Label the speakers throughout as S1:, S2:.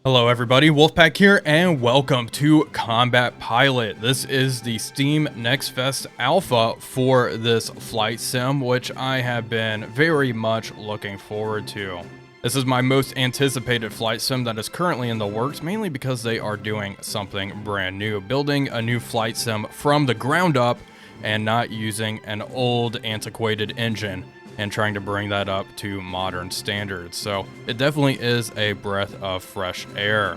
S1: Hello everybody, Wolfpack here, and welcome to Combat Pilot. This is the Steam Next Fest Alpha for this flight sim, which I have been very much looking forward to. This is my most anticipated flight sim that is currently in the works, mainly because they are doing something brand new, building a new flight sim from the ground up and not using an old antiquated engine and trying to bring that up to modern standards. So it definitely is a breath of fresh air.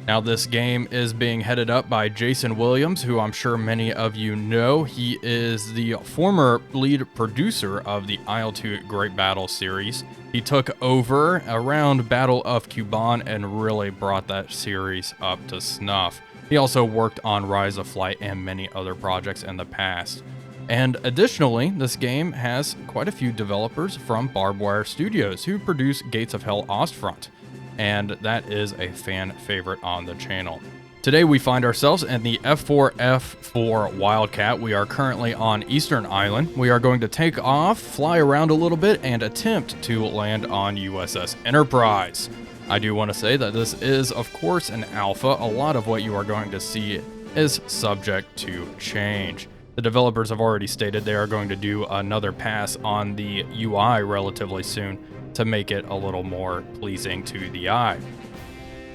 S1: Now this game is being headed up by Jason Williams, who I'm sure many of you know. He is the former lead producer of the IL-2 Great Battle series. He took over around Battle of Kuban and really brought that series up to snuff. He also worked on Rise of Flight and many other projects in the past. And additionally, this game has quite a few developers from Barbed Wire Studios who produce Gates of Hell Ostfront, and that is a fan favorite on the channel. Today we find ourselves in the F4F4 Wildcat. We are currently on Eastern Island. We are going to take off, fly around a little bit, and attempt to land on USS Enterprise. I do want to say that this is, of course, an alpha. A lot of what you are going to see is subject to change. The developers have already stated they are going to do another pass on the UI relatively soon to make it a little more pleasing to the eye.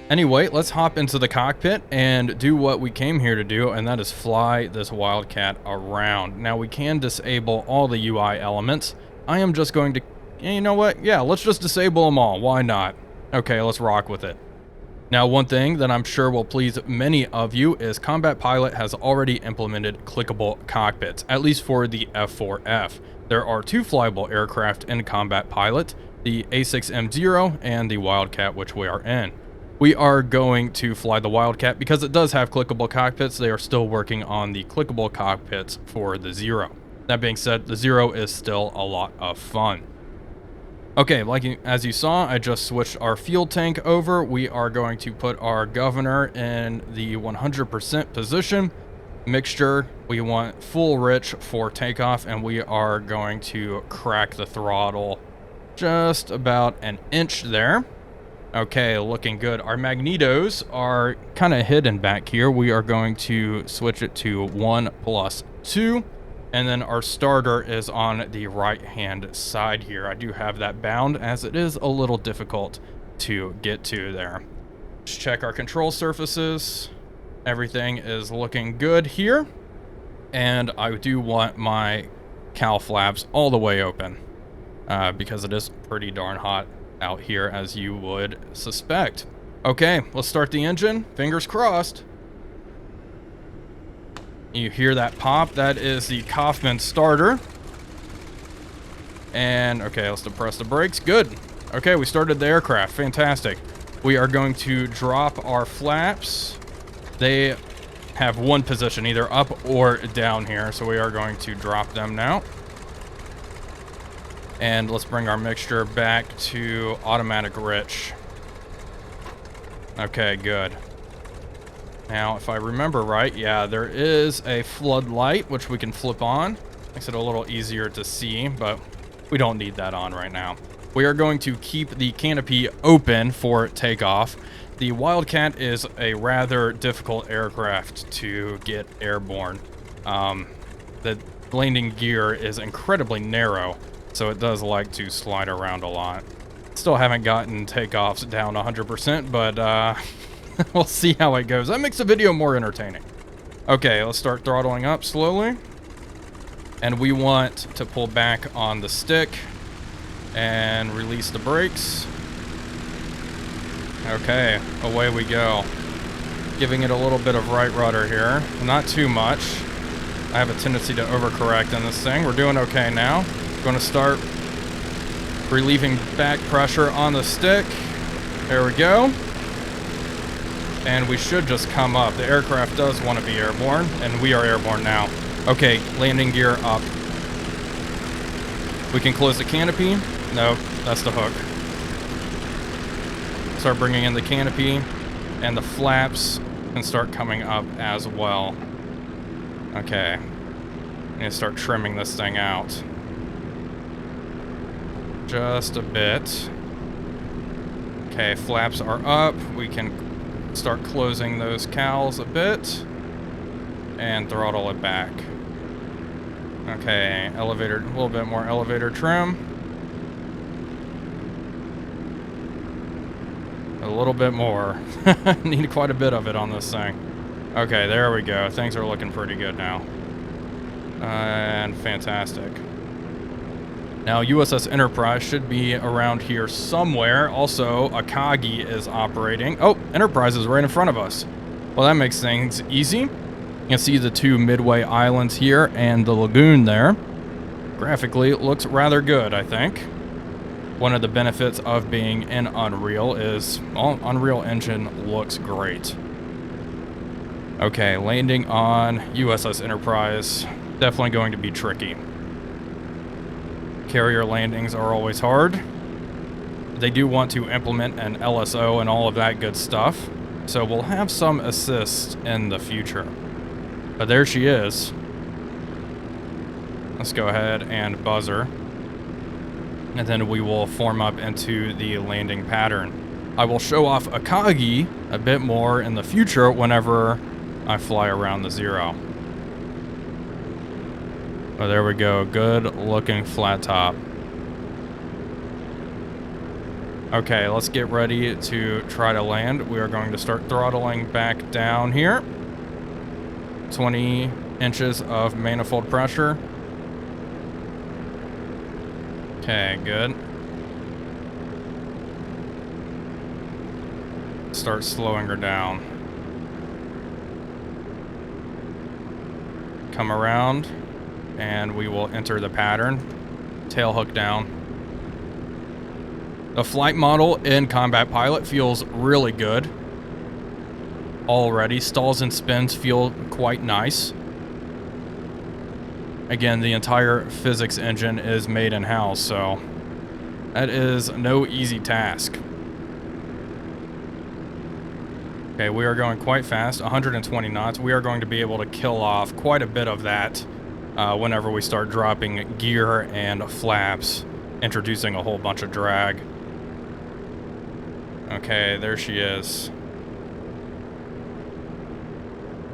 S1: Anyway, let's hop into the cockpit and do what we came here to do, and that is fly this Wildcat around. Now we can disable all the UI elements. I am just going to, you know what? Yeah, let's just disable them all. Why not? Okay, let's rock with it. Now, one thing that I'm sure will please many of you is Combat Pilot has already implemented clickable cockpits, at least for the F4F. There are two flyable aircraft in Combat Pilot, the A6M0 and the Wildcat, which we are in. We are going to fly the Wildcat because it does have clickable cockpits. They are still working on the clickable cockpits for the Zero. That being said, the Zero is still a lot of fun. Okay, as you saw, I just switched our fuel tank over. We are going to put our governor in the 100% position. Mixture, we want full rich for takeoff, and we are going to crack the throttle just about an inch there. Okay, looking good. Our magnetos are kind of hidden back here. We are going to switch it to 1+2. And then our starter is on the right-hand side here. I do have that bound as it is a little difficult to get to there. Let's check our control surfaces. Everything is looking good here. And I do want my cowl flaps all the way open because it is pretty darn hot out here, as you would suspect. Okay, let's start the engine. Fingers crossed. You hear that pop, that is the Kaufman starter. And, okay, let's depress the brakes, good. Okay, we started the aircraft, fantastic. We are going to drop our flaps. They have one position, either up or down here, so we are going to drop them now. And let's bring our mixture back to automatic rich. Okay, good. Now, if I remember right, yeah, there is a floodlight, which we can flip on. Makes it a little easier to see, but we don't need that on right now. We are going to keep the canopy open for takeoff. The Wildcat is a rather difficult aircraft to get airborne. The landing gear is incredibly narrow, so it does like to slide around a lot. Still haven't gotten takeoffs down 100%, but we'll see how it goes. That makes the video more entertaining. Okay, let's start throttling up slowly. And we want to pull back on the stick and release the brakes. Okay, away we go. Giving it a little bit of right rudder here. Not too much. I have a tendency to overcorrect in this thing. We're doing okay now. Going to start relieving back pressure on the stick. There we go. And we should just come up. The aircraft does want to be airborne, and we are airborne now. Okay, landing gear up. We can close the canopy. Nope, that's the hook. Start bringing in the canopy, and the flaps can start coming up as well. Okay, I'm gonna start trimming this thing out. Just a bit. Okay, flaps are up. We can start closing those cowls a bit and throttle it back. Okay, elevator, a little bit more elevator trim. A little bit more. Need quite a bit of it on this thing. Okay, there we go. Things are looking pretty good now. And fantastic. Now, USS Enterprise should be around here somewhere. Also, Akagi is operating. Oh, Enterprise is right in front of us. Well, that makes things easy. You can see the two Midway Islands here and the lagoon there. Graphically, it looks rather good, I think. One of the benefits of being in Unreal is, well, Unreal Engine looks great. Okay, landing on USS Enterprise, definitely going to be tricky. Carrier landings are always hard. They do want to implement an LSO and all of that good stuff, so we'll have some assist in the future. But there she is. Let's go ahead and buzz her. And then we will form up into the landing pattern. I will show off Akagi a bit more in the future whenever I fly around the zero. Oh, there we go. Good looking flat top. Okay, let's get ready to try to land. We are going to start throttling back down here. 20 inches of manifold pressure. Okay, good. Start slowing her down. Come around, and we will enter the pattern. Tail hook down. The flight model in Combat Pilot feels really good. Already, stalls and spins feel quite nice. Again, the entire physics engine is made in-house, so that is no easy task. Okay, we are going quite fast, 120 knots. We are going to be able to kill off quite a bit of that whenever we start dropping gear and flaps, introducing a whole bunch of drag. Okay, there she is.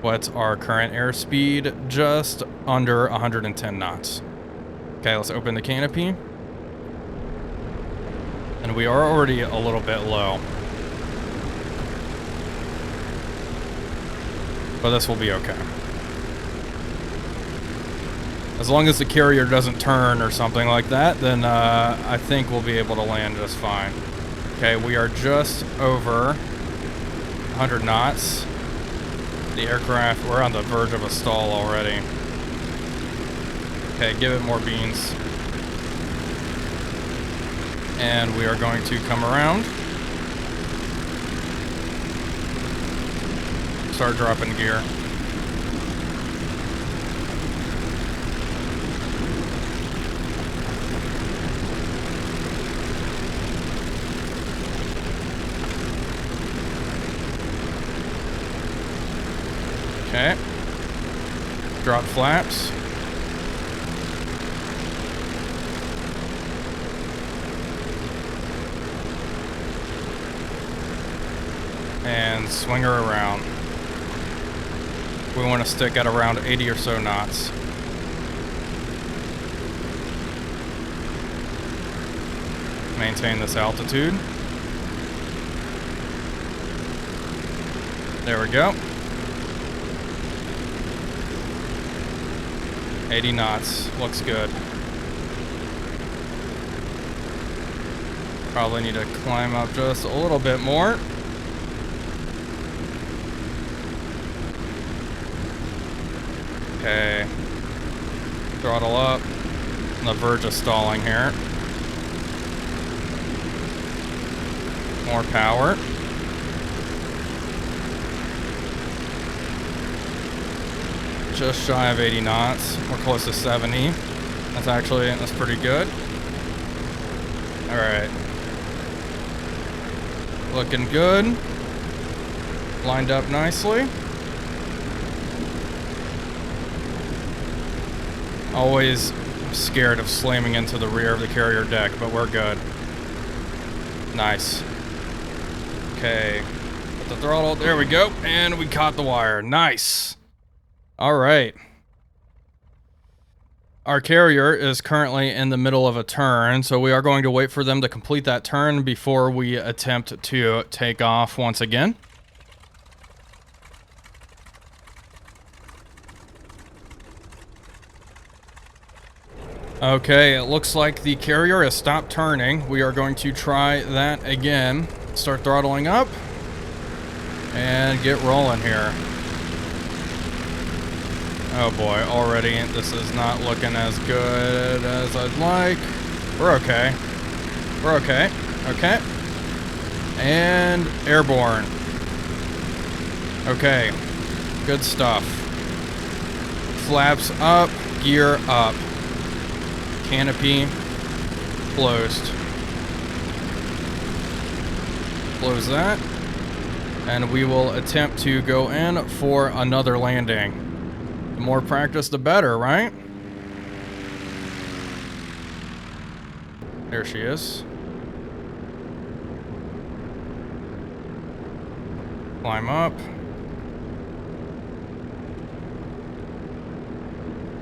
S1: What's our current airspeed? Just under 110 knots. Okay, let's open the canopy. And we are already a little bit low. But this will be okay. As long as the carrier doesn't turn or something like that, then I think we'll be able to land just fine. Okay, we are just over 100 knots. The aircraft, we're on the verge of a stall already. Okay, give it more beans. And we are going to come around. Start dropping gear. Okay. Drop flaps. And swing her around. We want to stick at around 80 or so knots. Maintain this altitude. There we go. 80 knots, looks good. Probably need to climb up just a little bit more. Okay. Throttle up. On the verge of stalling here. More power. Just shy of 80 knots. We're close to 70. That's pretty good. Alright. Looking good. Lined up nicely. Always scared of slamming into the rear of the carrier deck, but we're good. Nice. Okay. Put the throttle. There we go. And we caught the wire. Nice. All right. Our carrier is currently in the middle of a turn, so we are going to wait for them to complete that turn before we attempt to take off once again. Okay, it looks like the carrier has stopped turning. We are going to try that again. Start throttling up and get rolling here. Oh boy, already this is not looking as good as I'd like. We're okay. We're okay. Okay. And airborne. Okay. Good stuff. Flaps up, gear up. Canopy closed. Close that. And we will attempt to go in for another landing. The more practice, the better, right? There she is. Climb up.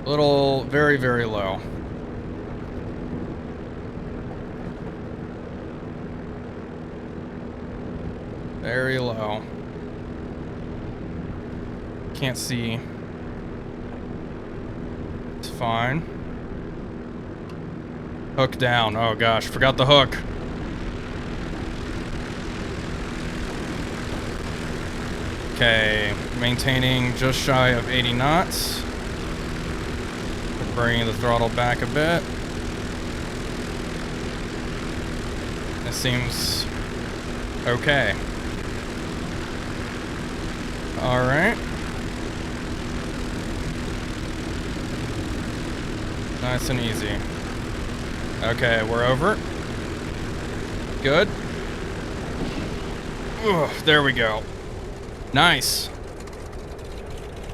S1: Little, very, very low. Very low. Can't see. It's fine. Hook down. Oh gosh, forgot the hook. Okay, maintaining just shy of 80 knots. Bringing the throttle back a bit. It seems okay. All right. Nice and easy. Okay, we're over. Good. Ugh, there we go. Nice.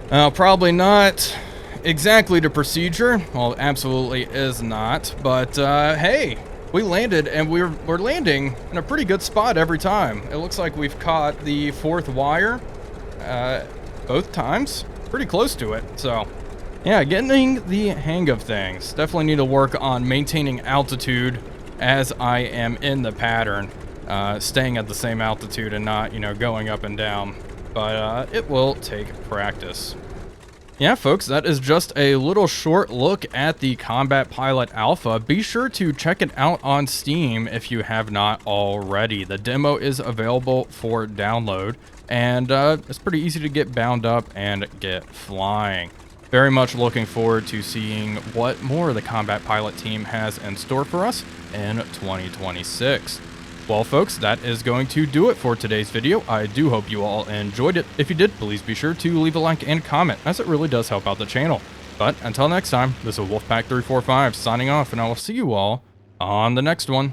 S1: Probably not exactly the procedure. Well, absolutely is not. But hey, we landed, and we're landing in a pretty good spot every time. It looks like we've caught the fourth wire both times. Pretty close to it. So yeah, getting the hang of things. Definitely need to work on maintaining altitude as I am in the pattern. Staying at the same altitude and not, going up and down. But it will take practice. Yeah, folks, that is just a little short look at the Combat Pilot Alpha. Be sure to check it out on Steam if you have not already. The demo is available for download, and it's pretty easy to get bound up and get flying. Very much looking forward to seeing what more the Combat Pilot team has in store for us in 2026. Well, folks, that is going to do it for today's video. I do hope you all enjoyed it. If you did, please be sure to leave a like and comment, as it really does help out the channel. But until next time, this is Wolfpack345 signing off, and I will see you all on the next one.